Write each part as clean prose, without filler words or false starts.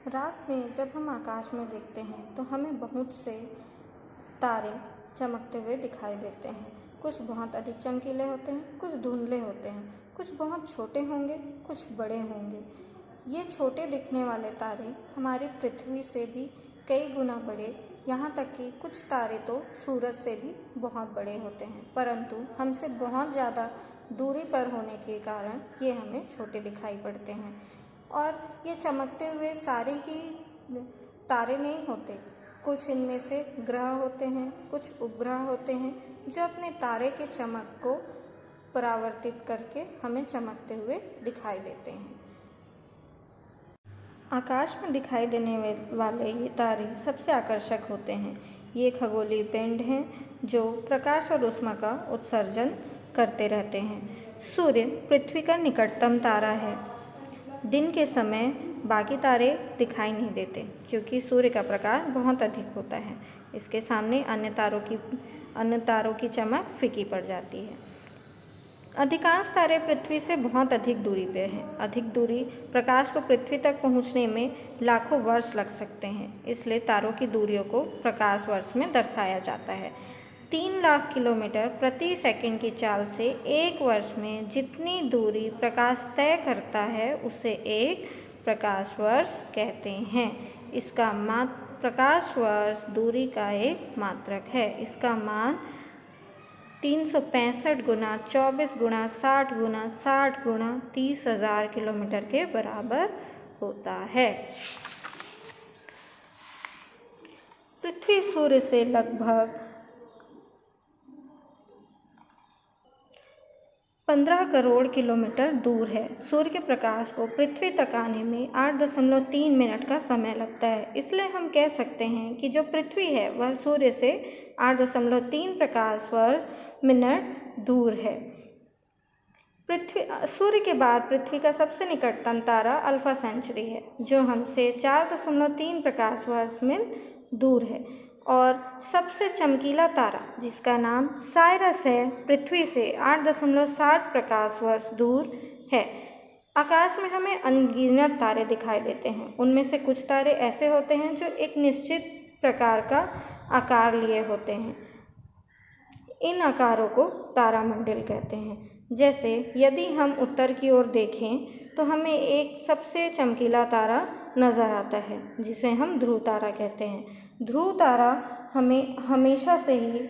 रात में जब हम आकाश में देखते हैं तो हमें बहुत से तारे चमकते हुए दिखाई देते हैं। कुछ बहुत अधिक चमकीले होते हैं, कुछ धुंधले होते हैं, कुछ बहुत छोटे होंगे, कुछ बड़े होंगे। ये छोटे दिखने वाले तारे हमारी पृथ्वी से भी कई गुना बड़े, यहाँ तक कि कुछ तारे तो सूरज से भी बहुत बड़े होते हैं, परंतु हमसे बहुत ज़्यादा दूरी पर होने के कारण ये हमें छोटे दिखाई पड़ते हैं। और ये चमकते हुए सारे ही तारे नहीं होते, कुछ इनमें से ग्रह होते हैं, कुछ उपग्रह होते हैं जो अपने तारे के चमक को परावर्तित करके हमें चमकते हुए दिखाई देते हैं। आकाश में दिखाई देने वाले ये तारे सबसे आकर्षक होते हैं। ये खगोलीय पिंड हैं जो प्रकाश और ऊष्मा का उत्सर्जन करते रहते हैं। सूर्य पृथ्वी का निकटतम तारा है। दिन के समय बाकी तारे दिखाई नहीं देते क्योंकि सूर्य का प्रकाश बहुत अधिक होता है। इसके सामने अन्य तारों की चमक फीकी पड़ जाती है। अधिकांश तारे पृथ्वी से बहुत अधिक दूरी पे हैं। अधिक दूरी प्रकाश को पृथ्वी तक पहुंचने में लाखों वर्ष लग सकते हैं, इसलिए तारों की दूरियों को प्रकाश वर्ष में दर्शाया जाता है। 3 लाख किलोमीटर प्रति सेकंड की चाल से एक वर्ष में जितनी दूरी प्रकाश तय करता है उसे एक प्रकाश वर्ष कहते हैं। इसका प्रकाश वर्ष दूरी का एक मात्रक है। इसका मान 365 गुना 24 गुना 60 गुना 60 गुना 30,000 किलोमीटर के बराबर होता है। पृथ्वी सूर्य से लगभग 15 करोड़ किलोमीटर दूर है। सूर्य के प्रकाश को पृथ्वी तक आने में 8.3 मिनट का समय लगता है। इसलिए हम कह सकते हैं कि जो पृथ्वी है वह सूर्य से 8.3 प्रकाश वर्ष मिनट दूर है। सूर्य के बाद पृथ्वी का सबसे निकटतम तारा अल्फा सेंचुरी है जो हमसे 4.3 प्रकाश वर्ष मील दूर है। और सबसे चमकीला तारा जिसका नाम साइरस है पृथ्वी से 8.7 प्रकाश वर्ष दूर है। आकाश में हमें अनगिनत तारे दिखाई देते हैं। उनमें से कुछ तारे ऐसे होते हैं जो एक निश्चित प्रकार का आकार लिए होते हैं। इन आकारों को तारामंडल कहते हैं। जैसे यदि हम उत्तर की ओर देखें तो हमें एक सबसे चमकीला तारा नज़र आता है जिसे हम ध्रुव तारा कहते हैं। ध्रुव तारा हमें हमेशा से ही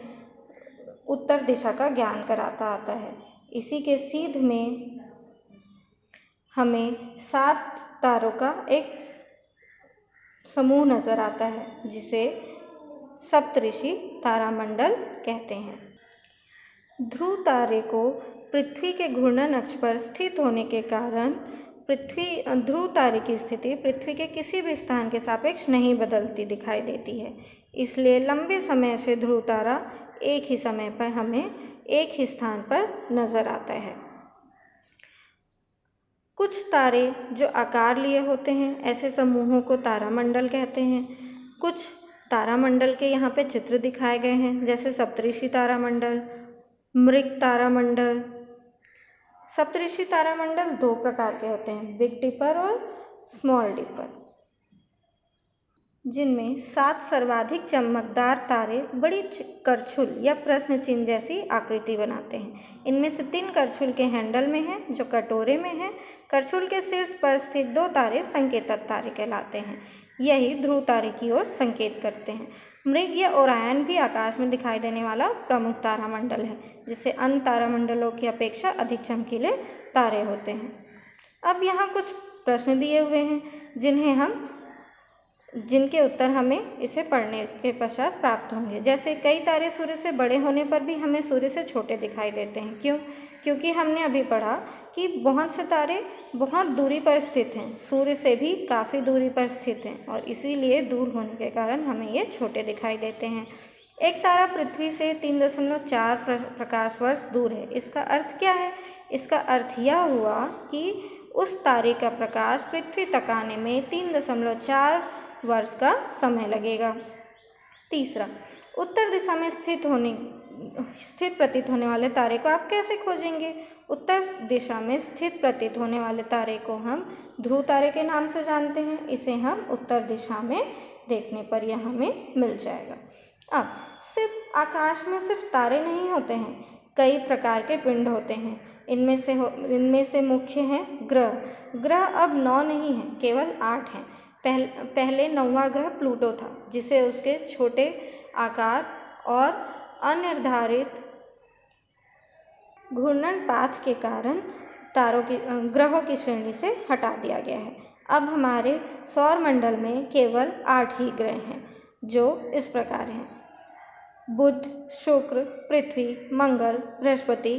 उत्तर दिशा का ज्ञान कराता आता है। इसी के सीध में हमें 7 तारों का एक समूह नज़र आता है जिसे सप्तऋषि तारामंडल कहते हैं। ध्रुव तारे को पृथ्वी के घूर्णन अक्ष पर स्थित होने के कारण ध्रुव तारे की स्थिति पृथ्वी के किसी भी स्थान के सापेक्ष नहीं बदलती दिखाई देती है। इसलिए लंबे समय से ध्रुव तारा एक ही समय पर हमें एक ही स्थान पर नज़र आता है। कुछ तारे जो आकार लिए होते हैं ऐसे समूहों को तारामंडल कहते हैं। कुछ तारामंडल के यहाँ पे चित्र दिखाए गए हैं जैसे सप्तऋषि तारामंडल, मृग तारामंडल। सप्तऋषि तारामंडल 2 प्रकार के होते हैं, बिग डिपर और स्मॉल डिपर, जिनमें 7 सर्वाधिक चमकदार तारे बड़ी करछुल या प्रश्न चिन्ह जैसी आकृति बनाते हैं। इनमें से 3 करछुल के हैंडल में हैं जो कटोरे में हैं। करछुल के शीर्ष पर स्थित 2 तारे संकेतक तारे कहलाते हैं। यही ध्रुव तारे की ओर संकेत करते हैं। मृग या ओरायन भी आकाश में दिखाई देने वाला प्रमुख तारामंडल है जिससे अन्य तारामंडलों की अपेक्षा अधिक चमकीले तारे होते हैं। अब यहाँ कुछ प्रश्न दिए हुए हैं जिनके उत्तर हमें इसे पढ़ने के पश्चात प्राप्त होंगे। जैसे कई तारे सूर्य से बड़े होने पर भी हमें सूर्य से छोटे दिखाई देते हैं। क्यों? क्योंकि हमने अभी पढ़ा कि बहुत से तारे बहुत दूरी पर स्थित हैं, सूर्य से भी काफ़ी दूरी पर स्थित हैं और इसीलिए दूर होने के कारण हमें ये छोटे दिखाई देते हैं। एक तारा पृथ्वी से 3.4 प्रकाश वर्ष दूर है। इसका अर्थ क्या है? इसका अर्थ यह हुआ कि उस तारे का प्रकाश पृथ्वी तक आने में 3.4 वर्ष का समय लगेगा। तीसरा, उत्तर दिशा में स्थित स्थित प्रतीत होने वाले तारे को आप कैसे खोजेंगे? उत्तर दिशा में स्थित प्रतीत होने वाले तारे को हम ध्रुव तारे के नाम से जानते हैं। इसे हम उत्तर दिशा में देखने पर यह हमें मिल जाएगा। अब सिर्फ आकाश में सिर्फ तारे नहीं होते हैं, कई प्रकार के पिंड होते हैं। इनमें से मुख्य हैं ग्रह। ग्रह अब 9 नहीं हैं, केवल 8 हैं। पहले 9वां ग्रह प्लूटो था, जिसे उसके छोटे आकार और अनिर्धारित घूर्णन पाथ के कारण ग्रहों की श्रेणी से हटा दिया गया है। अब हमारे सौर मंडल में केवल 8 ही ग्रह हैं, जो इस प्रकार हैं: बुध, शुक्र, पृथ्वी, मंगल, बृहस्पति,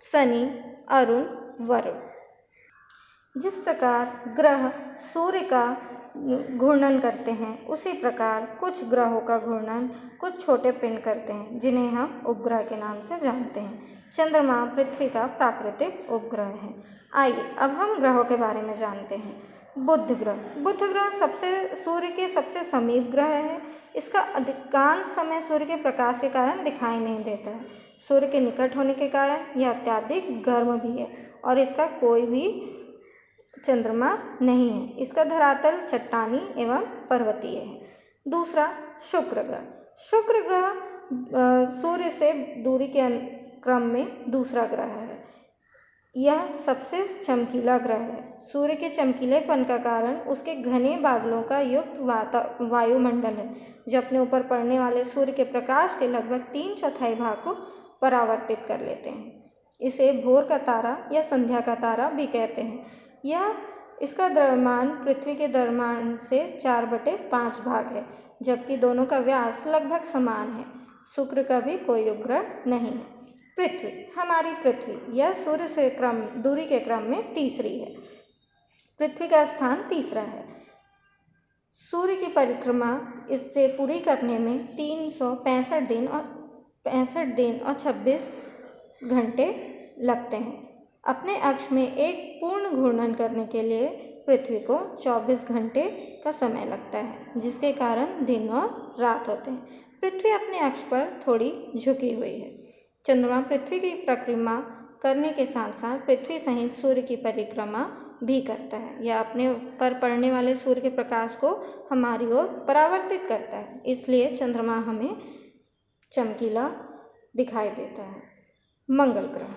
शनि, अरुण, वरुण। जिस प्रकार ग्रह सूर्य का घूर्णन करते हैं, उसी प्रकार कुछ ग्रहों का घूर्णन कुछ छोटे पिंड करते हैं, जिन्हें हम उपग्रह के नाम से जानते हैं। चंद्रमा पृथ्वी का प्राकृतिक उपग्रह है। आइए अब हम ग्रहों के बारे में जानते हैं। बुध ग्रह सूर्य के सबसे समीप ग्रह है। इसका अधिकांश समय सूर्य के प्रकाश के कारण दिखाई नहीं देता है। सूर्य के निकट होने के कारण यह अत्यधिक गर्म भी है और इसका कोई भी चंद्रमा नहीं है। इसका धरातल चट्टानी एवं पर्वतीय है। दूसरा, शुक्र ग्रह सूर्य से दूरी के क्रम में दूसरा ग्रह है। यह सबसे चमकीला ग्रह है। सूर्य के चमकीलेपन का कारण उसके घने बादलों का युक्त वायुमंडल है, जो अपने ऊपर पड़ने वाले सूर्य के प्रकाश के लगभग 3/4 भाग को परावर्तित कर लेते हैं। इसे भोर का तारा या संध्या का तारा भी कहते हैं। इसका द्रव्यमान पृथ्वी के द्रव्यमान से 4/5 भाग है, जबकि दोनों का व्यास लगभग समान है। शुक्र का भी कोई उपग्रह नहीं है। हमारी पृथ्वी यह सूर्य से दूरी के क्रम में तीसरी है। पृथ्वी का स्थान तीसरा है। सूर्य की परिक्रमा इससे पूरी करने में 365 दिन और 26 घंटे लगते हैं। अपने अक्ष में एक पूर्ण घूर्णन करने के लिए पृथ्वी को 24 घंटे का समय लगता है, जिसके कारण दिन और रात होते हैं। पृथ्वी अपने अक्ष पर थोड़ी झुकी हुई है। चंद्रमा पृथ्वी की परिक्रमा करने के साथ साथ पृथ्वी सहित सूर्य की परिक्रमा भी करता है। यह अपने पर पड़ने वाले सूर्य के प्रकाश को हमारी ओर परावर्तित करता है, इसलिए चंद्रमा हमें चमकीला दिखाई देता है। मंगल ग्रह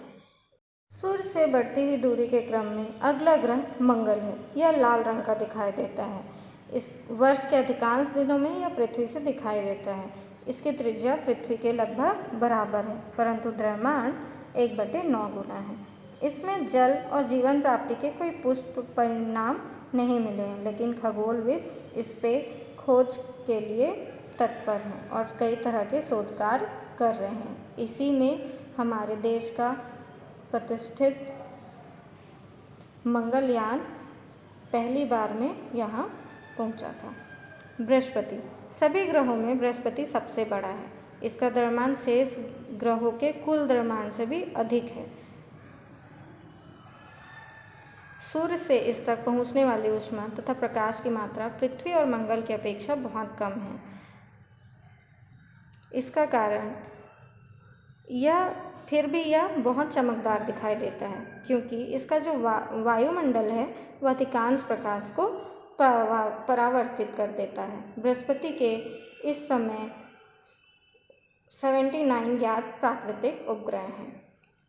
सूर्य से बढ़ती हुई दूरी के क्रम में अगला ग्रह मंगल है। यह लाल रंग का दिखाई देता है। इस वर्ष के अधिकांश दिनों में यह पृथ्वी से दिखाई देता है। इसकी त्रिज्या पृथ्वी के लगभग बराबर है, परंतु द्रव्यमान 1/9 गुना है। इसमें जल और जीवन प्राप्ति के कोई पुष्ट परिणाम नहीं मिले हैं, लेकिन खगोलविद इस पे खोज के लिए तत्पर हैं और कई तरह के शोध कार्य कर रहे हैं। इसी में हमारे देश का प्रतिष्ठित मंगलयान पहली बार में यहाँ पहुँचा था। बृहस्पति सभी ग्रहों में बृहस्पति सबसे बड़ा है। इसका द्रव्यमान शेष ग्रहों के कुल द्रव्यमान से भी अधिक है। सूर्य से इस तक पहुँचने वाली ऊष्मा तथा प्रकाश की मात्रा पृथ्वी और मंगल की अपेक्षा बहुत कम है। इसका कारण यह बहुत चमकदार दिखाई देता है, क्योंकि इसका जो वायुमंडल है वह अधिकांश प्रकाश को परावर्तित कर देता है। बृहस्पति के इस समय 79 ज्ञात प्राकृतिक उपग्रह हैं।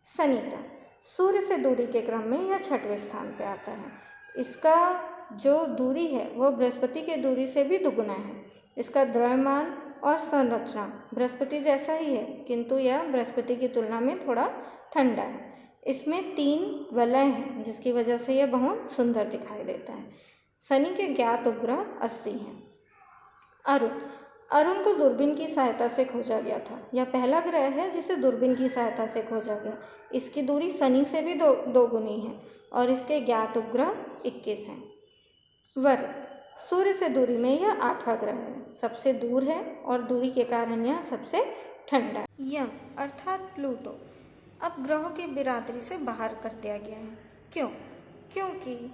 शनि ग्रह सूर्य से दूरी के क्रम में यह 6वें स्थान पर आता है। इसका जो दूरी है वह बृहस्पति के दूरी से भी दुगुना है। इसका द्रव्यमान और संरचना बृहस्पति जैसा ही है, किंतु यह बृहस्पति की तुलना में थोड़ा ठंडा है। इसमें 3 वलय हैं, जिसकी वजह से यह बहुत सुंदर दिखाई देता है। शनि के ज्ञात उपग्रह 80 हैं। अरुण को दूरबीन की सहायता से खोजा गया था। यह पहला ग्रह है जिसे दूरबीन की सहायता से खोजा गया। इसकी दूरी शनि से भी दोगुनी है और इसके ज्ञात उपग्रह 21 हैं। वरुण सूर्य से दूरी में यह 8वां ग्रह है, सबसे दूर है और दूरी के कारण यह सबसे ठंडा है। यंग अर्थात प्लूटो अब ग्रहों की बिरादरी से बाहर कर दिया गया है। क्यों? क्योंकि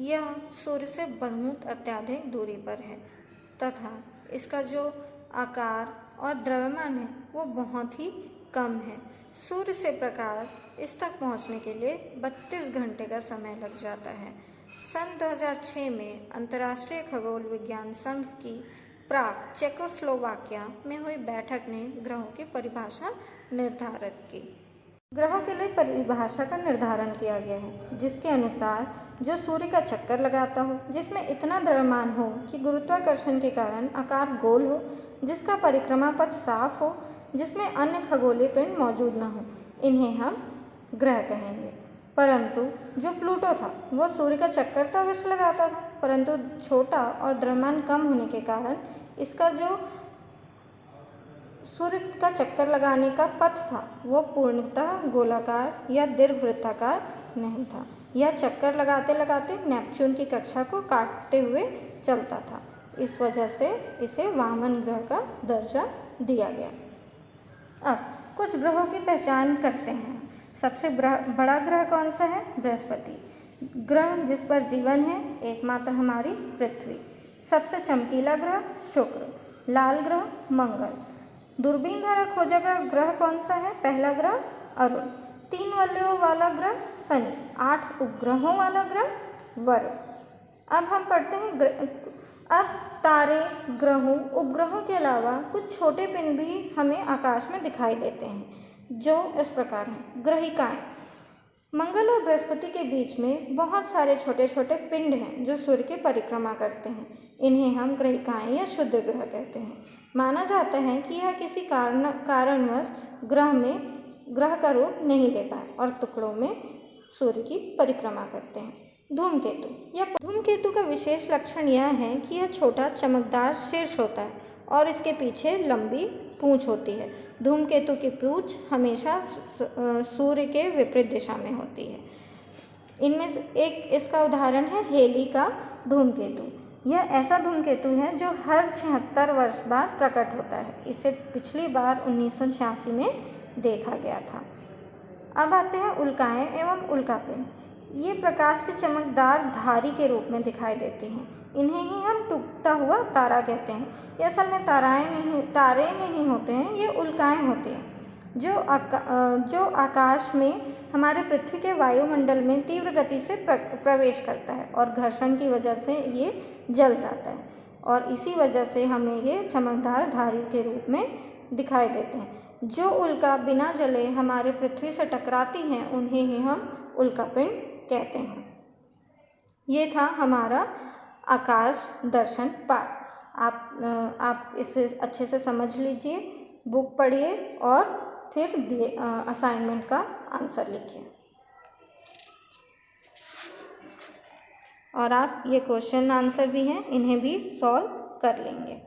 यह सूर्य से बहुत अत्यधिक दूरी पर है तथा इसका जो आकार और द्रव्यमान है वो बहुत ही कम है। सूर्य से प्रकाश इस तक पहुंचने के लिए 32 घंटे का समय लग जाता है। सन 2006 में अंतर्राष्ट्रीय खगोल विज्ञान संघ की प्राग चेकोस्लोवाकिया में हुई बैठक ने ग्रहों की परिभाषा निर्धारित की। ग्रहों के लिए परिभाषा का निर्धारण किया गया है, जिसके अनुसार जो सूर्य का चक्कर लगाता हो, जिसमें इतना द्रव्यमान हो कि गुरुत्वाकर्षण के कारण आकार गोल हो, जिसका परिक्रमा पथ साफ हो, जिसमें अन्य खगोलीय पिंड मौजूद न हो, इन्हें हम ग्रह कहेंगे। परंतु जो प्लूटो था वो सूर्य का चक्कर तो अवश्य लगाता था, परंतु छोटा और द्रव्यमान कम होने के कारण इसका जो सूर्य का चक्कर लगाने का पथ था वो पूर्णतः गोलाकार या दीर्घवृत्ताकार नहीं था। यह चक्कर लगाते लगाते नेपच्यून की कक्षा को काटते हुए चलता था। इस वजह से इसे वामन ग्रह का दर्जा दिया गया। अब कुछ ग्रहों की पहचान करते हैं। सबसे बड़ा ग्रह कौन सा है? बृहस्पति ग्रह, जिस पर जीवन है, एकमात्र हमारी पृथ्वी। सबसे चमकीला ग्रह शुक्र, लाल ग्रह मंगल। दूरबीन द्वारा खोजा गया ग्रह कौन सा है? पहला ग्रह अरुण। 3 वलयों वाला ग्रह शनि। 8 उपग्रहों वाला ग्रह वरुण। अब हम पढ़ते हैं अब तारे, ग्रहों, उपग्रहों के अलावा कुछ छोटे पिंड भी हमें आकाश में दिखाई देते हैं, जो इस प्रकार हैं। ग्रहिकाएं। मंगल और बृहस्पति के बीच में बहुत सारे छोटे छोटे पिंड हैं जो सूर्य की परिक्रमा करते हैं। इन्हें हम ग्रहिकाएं या क्षुद्र ग्रह कहते हैं। माना जाता है कि यह किसी कारणवश ग्रह का रूप नहीं ले पाए और टुकड़ों में सूर्य की परिक्रमा करते हैं। धूमकेतु का विशेष लक्षण यह है कि यह छोटा चमकदार शीर्ष होता है और इसके पीछे लंबी पूंछ होती है। धूमकेतु की पूंछ हमेशा सूर्य के विपरीत दिशा में होती है। इनमें से एक इसका उदाहरण है हेली का धूमकेतु। यह ऐसा धूमकेतु है जो हर 76 वर्ष बाद प्रकट होता है। इसे पिछली बार 1986 में देखा गया था। अब आते हैं उल्काएं एवं उल्कापिंड। ये प्रकाश के चमकदार धारी के रूप में दिखाई देती हैं। इन्हें ही हम टूटता हुआ तारा कहते हैं। ये असल में तारे नहीं होते हैं, ये उल्काएं होती हैं जो आकाश में हमारे पृथ्वी के वायुमंडल में तीव्र गति से प्रवेश करता है और घर्षण की वजह से ये जल जाता है और इसी वजह से हमें ये चमकदार धारी के रूप में दिखाई देते हैं। जो उल्का बिना जले हमारे पृथ्वी से टकराती हैं उन्हें ही हम उल्कापिंड कहते हैं। ये था हमारा आकाश दर्शन पाठ। आप इसे अच्छे से समझ लीजिए, बुक पढ़िए और फिर असाइनमेंट का आंसर लिखिए। और आप ये क्वेश्चन आंसर भी हैं, इन्हें भी सॉल्व कर लेंगे।